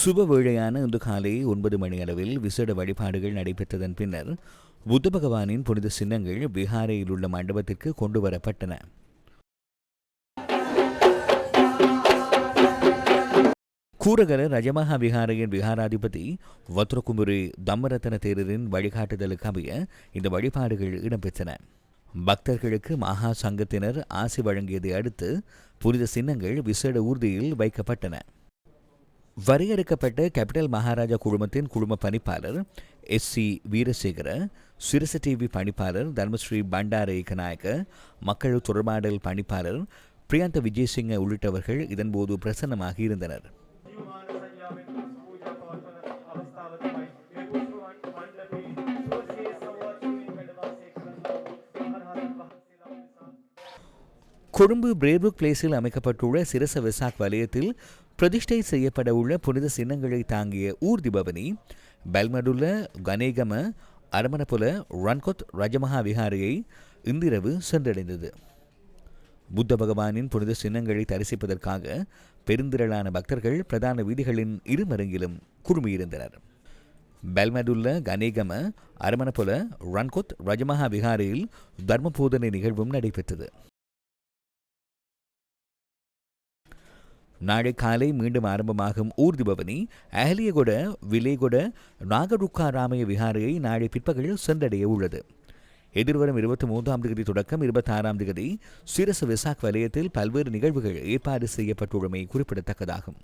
சுப வேளையான இன்று காலை 9 மணி அளவில் விசேட வழிபாடுகள் நடைபெற்றதன் பின்னர் புத்த பகவானின் புனித சின்னங்கள் விஹாரையில் உள்ள மண்டபத்திற்கு கொண்டு வரப்பட்டன. கூரகர ரஜமகா விஹாரையின் விஹாராதிபதி வத்ரகுமுரி தம்மரத்தன தேரரின் வழிகாட்டுதலுக்கு அமைய இந்த வழிபாடுகள் இடம்பெற்றன. பக்தர்களுக்கு மகா சங்கத்தினர் ஆசி வழங்கியதை அடுத்து புனித சின்னங்கள் விசேட ஊர்தியில் வைக்கப்பட்டன. வரையறுக்கப்பட்ட கேபிட்டல் மகாராஜா குழுமத்தின் குழும பணிப்பாளர் SC வீரசேகர, சிரச டிவி பணிப்பாளர் தர்மஸ்ரீ பண்டார ஏகநாயக்க, மக்கள் தொடர்பாடல் பணிப்பாளர் பிரியந்த விஜயசிங்க உள்ளிட்டவர்கள் இதன்போது பிரசன்னமாக இருந்தனர். கொழும்பு பிரேபுக் பிளேஸில் அமைக்கப்பட்டுள்ள சிரச வெசாக் வலயத்தில் பிரதிஷ்டை செய்யப்பட உள்ள புனித சின்னங்களை தாங்கிய ஊர்தி பவனி பெல்மடுல்ல கனேகம அரமணபுல ரன்கொத் ரஜமஹா விஹாரையை இன்றிரவு சென்றடைந்தது. புத்த பகவானின் புனித சின்னங்களை தரிசிப்பதற்காக பெருந்திரளான பக்தர்கள் பிரதான வீதிகளின் இருமருங்கிலும் குழுமியிருந்தனர். பெல்மடுல்ல கனேகம அரமணபுல ரன்கொத் ரஜமஹா விஹாரையில் தர்மபோதனை நிகழ்வும் நடைபெற்றது. நாளை காலை மீண்டும் ஆரம்பமாகும் ஊர்தி பவனி அஹலியகொட விலேகொட நாகருக்காராமய விஹாரையை நாளை பிற்பகல் சென்றடைய உள்ளது. எதிர்வரும் 23ஆம் தேதி தொடக்கம் 26ஆம் தேதி சிரச வெசாக் வலயத்தில் பல்வேறு நிகழ்வுகள் ஏற்பாடு செய்யப்பட்டுள்ளமை குறிப்பிடத்தக்கதாகும்.